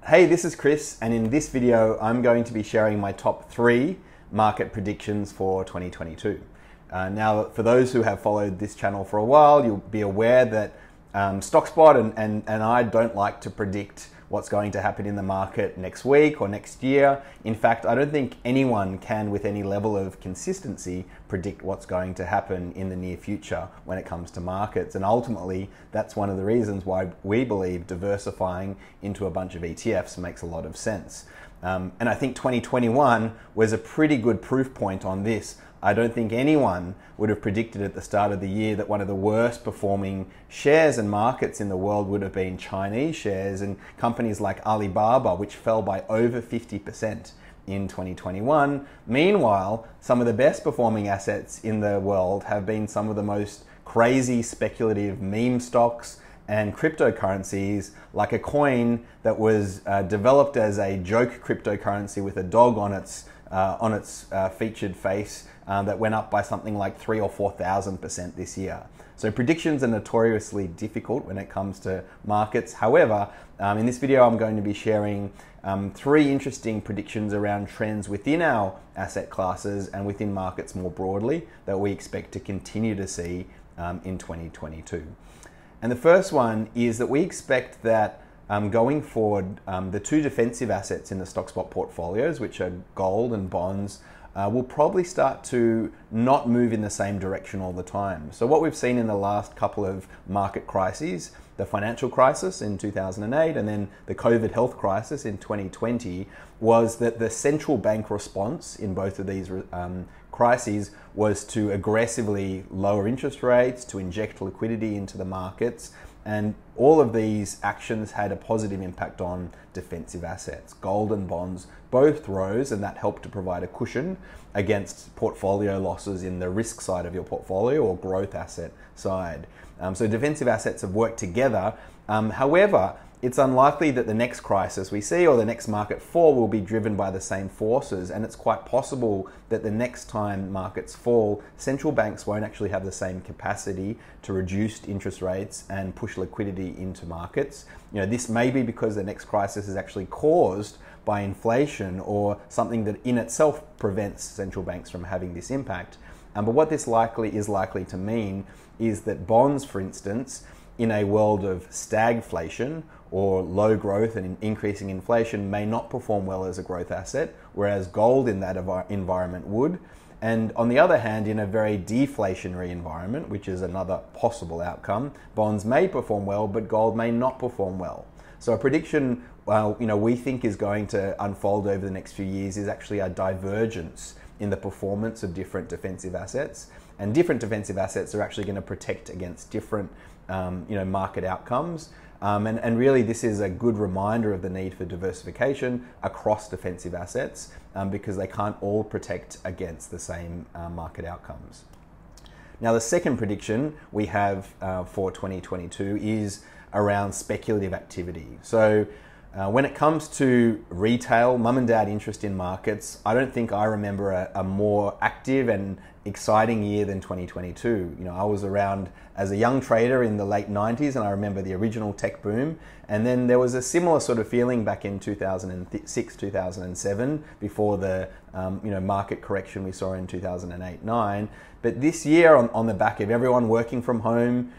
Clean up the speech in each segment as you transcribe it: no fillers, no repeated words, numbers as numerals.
Hey, this is Chris, and in this video I'm going to be sharing my top 3 market predictions for 2022. Now, for those who have followed this channel for a while, you'll be aware that Stockspot and I don't like to predict what's going to happen in the market next week or next year. In fact, I don't think anyone can, with any level of consistency, predict what's going to happen in the near future when it comes to markets. And ultimately, that's one of the reasons why we believe diversifying into a bunch of ETFs makes a lot of sense. And I think 2021 was a pretty good proof point on this. I don't think anyone would have predicted at the start of the year that one of the worst performing shares and markets in the world would have been Chinese shares and companies like Alibaba, which fell by over 50% in 2021. Meanwhile, some of the best performing assets in the world have been some of the most crazy speculative meme stocks and cryptocurrencies, like a coin that was developed as a joke cryptocurrency with a dog on its featured face that went up by something like 3,000 or 4,000% this year. So predictions are notoriously difficult when it comes to markets. However, in this video I'm going to be sharing 3 interesting predictions around trends within our asset classes and within markets more broadly that we expect to continue to see in 2022. And the first one is that we expect that going forward, the 2 defensive assets in the Stockspot portfolios, which are gold and bonds, will probably start to not move in the same direction all the time. So what we've seen in the last couple of market crises, the financial crisis in 2008 and then the COVID health crisis in 2020, was that the central bank response in both of these crises was to aggressively lower interest rates, to inject liquidity into the markets, and all of these actions had a positive impact on defensive assets. Gold and bonds both rose, and that helped to provide a cushion against portfolio losses in the risk side of your portfolio or growth asset side. So defensive assets have worked together. However, it's unlikely that the next crisis we see or the next market fall will be driven by the same forces, and it's quite possible that the next time markets fall, central banks won't actually have the same capacity to reduce interest rates and push liquidity into markets. This may be because the next crisis is actually caused by inflation or something that in itself prevents central banks from having this impact. But what this is likely to mean is that bonds, for instance, in a world of stagflation or low growth and increasing inflation, may not perform well as a growth asset, whereas gold in that environment would. And on the other hand, in a very deflationary environment, which is another possible outcome, bonds may perform well, but gold may not perform well. So a prediction, we think is going to unfold over the next few years is actually a divergence in the performance of different defensive assets. And different defensive assets are actually going to protect against different market outcomes. And really this is a good reminder of the need for diversification across defensive assets because they can't all protect against the same market outcomes. Now, the second prediction we have for 2022 is around speculative activity. So when it comes to retail, mum and dad interest in markets, I don't think I remember a more active and exciting year than 2022. I was around as a young trader in the late 90s, and I remember the original tech boom. And then there was a similar sort of feeling back in 2006, 2007, before the market correction we saw in 2008-9. But this year, on the back of everyone working from home,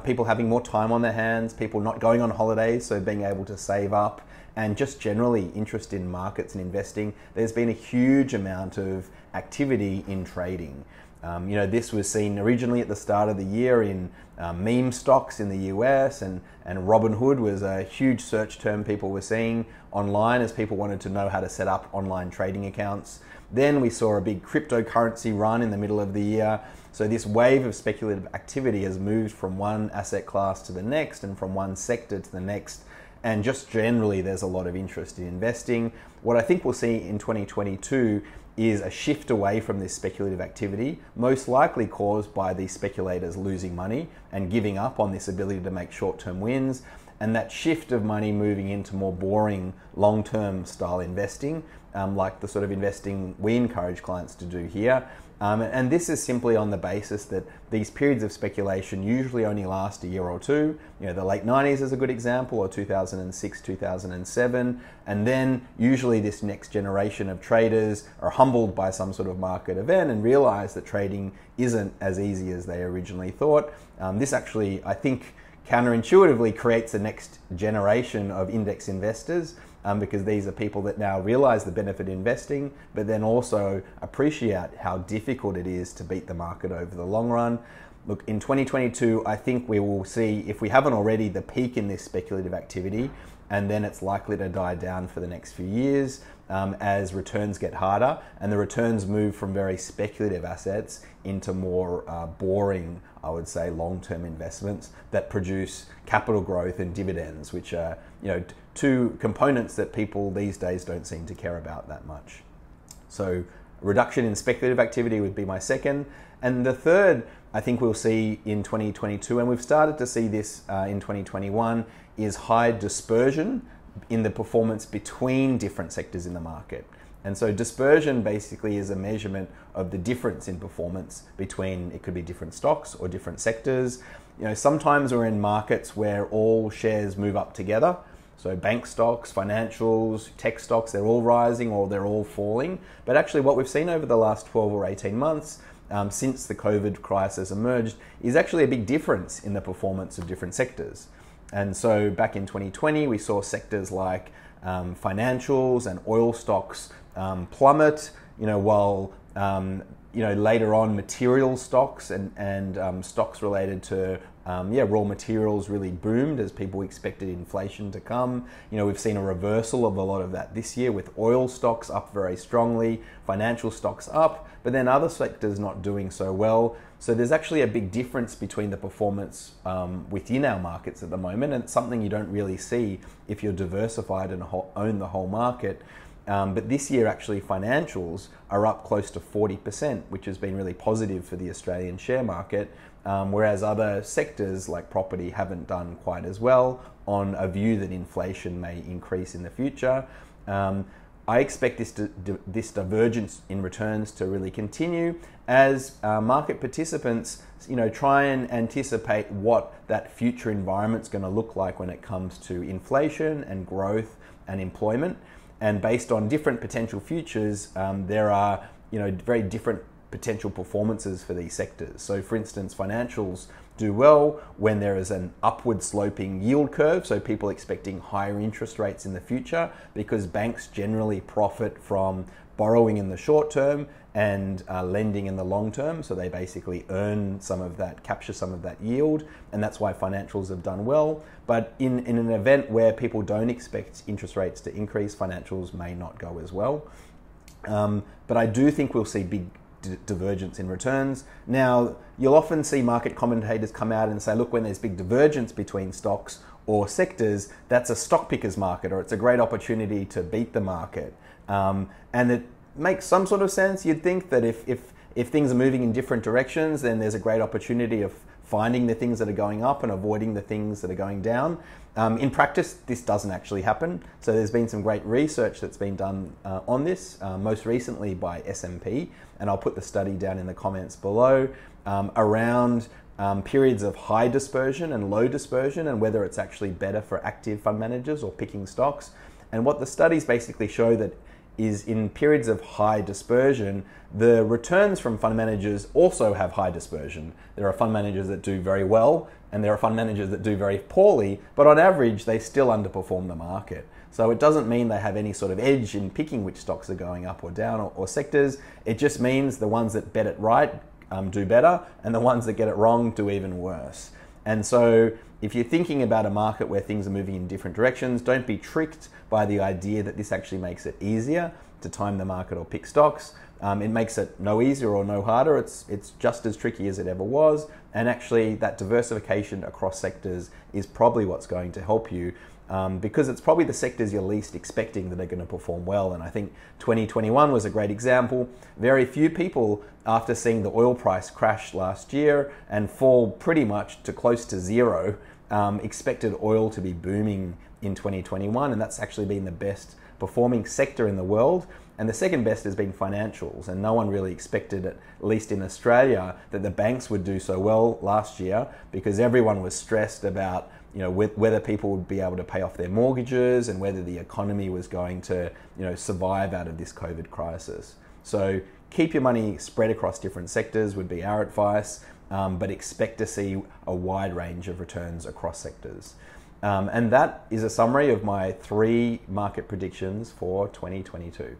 people having more time on their hands, people not going on holidays, so being able to save up, and just generally interest in markets and investing, there's been a huge amount of activity in trading. This was seen originally at the start of the year in meme stocks in the US, and Robinhood was a huge search term people were seeing online as people wanted to know how to set up online trading accounts. Then we saw a big cryptocurrency run in the middle of the year. So this wave of speculative activity has moved from one asset class to the next and from one sector to the next. And just generally, there's a lot of interest in investing. What I think we'll see in 2022 is a shift away from this speculative activity, most likely caused by these speculators losing money and giving up on this ability to make short-term wins, and that shift of money moving into more boring long-term style investing, like the sort of investing we encourage clients to do here. And this is simply on the basis that these periods of speculation usually only last a year or two. You know, the late 90s is a good example, or 2006, 2007. And then usually this next generation of traders are humbled by some sort of market event and realize that trading isn't as easy as they originally thought. This actually, I think, counterintuitively creates the next generation of index investors, because these are people that now realize the benefit of investing, but then also appreciate how difficult it is to beat the market over the long run. Look, in 2022, I think we will see, if we haven't already, the peak in this speculative activity, and then it's likely to die down for the next few years as returns get harder, and the returns move from very speculative assets into more boring, I would say, long-term investments that produce capital growth and dividends, which are, two components that people these days don't seem to care about that much. So reduction in speculative activity would be my second. And the third, I think we'll see in 2022, and we've started to see this in 2021, is high dispersion in the performance between different sectors in the market. And so dispersion basically is a measurement of the difference in performance between, it could be different stocks or different sectors. Sometimes we're in markets where all shares move up together. So bank stocks, financials, tech stocks, they're all rising or they're all falling. But actually what we've seen over the last 12 or 18 months, since the COVID crisis emerged, is actually a big difference in the performance of different sectors. And so back in 2020, we saw sectors like financials and oil stocks plummet, while later on material stocks and stocks related to raw materials really boomed as people expected inflation to come. We've seen a reversal of a lot of that this year, with oil stocks up very strongly, financial stocks up, but then other sectors not doing so well. So there's actually a big difference between the performance within our markets at the moment, and it's something you don't really see if you're diversified and own the whole market. But this year, actually, financials are up close to 40%, which has been really positive for the Australian share market, whereas other sectors like property haven't done quite as well, on a view that inflation may increase in the future. I expect this divergence in returns to really continue as market participants, try and anticipate what that future environment's going to look like when it comes to inflation and growth and employment. And based on different potential futures, there are very different potential performances for these sectors. So for instance, financials do well when there is an upward sloping yield curve, so people expecting higher interest rates in the future, because banks generally profit from borrowing in the short term and lending in the long term. So they basically earn some of that, capture some of that yield, and that's why financials have done well. But in an event where people don't expect interest rates to increase, financials may not go as well. But I do think we'll see big divergence in returns. Now, you'll often see market commentators come out and say, look, when there's big divergence between stocks or sectors, that's a stock picker's market, or it's a great opportunity to beat the market. And it makes some sort of sense. You'd think that if things are moving in different directions, then there's a great opportunity of finding the things that are going up and avoiding the things that are going down. In practice, this doesn't actually happen. So there's been some great research that's been done on this, most recently by S&P, and I'll put the study down in the comments below, around periods of high dispersion and low dispersion, and whether it's actually better for active fund managers or picking stocks. And what the studies basically show that is, in periods of high dispersion, the returns from fund managers also have high dispersion. There are fund managers that do very well, and there are fund managers that do very poorly, but on average, they still underperform the market. So it doesn't mean they have any sort of edge in picking which stocks are going up or down or sectors. It just means the ones that bet it right do better, and the ones that get it wrong do even worse. And so if you're thinking about a market where things are moving in different directions, don't be tricked by the idea that this actually makes it easier to time the market or pick stocks. It makes it no easier or no harder. It's just as tricky as it ever was. And actually that diversification across sectors is probably what's going to help you, because it's probably the sectors you're least expecting that are going to perform well. And I think 2021 was a great example. Very few people, after seeing the oil price crash last year and fall pretty much to close to zero, expected oil to be booming in 2021, and that's actually been the best performing sector in the world. And the second best has been financials, and no one really expected, at least in Australia, that the banks would do so well last year, because everyone was stressed about whether people would be able to pay off their mortgages and whether the economy was going to survive out of this COVID crisis. So keep your money spread across different sectors would be our advice, but expect to see a wide range of returns across sectors. And that is a summary of my 3 market predictions for 2022.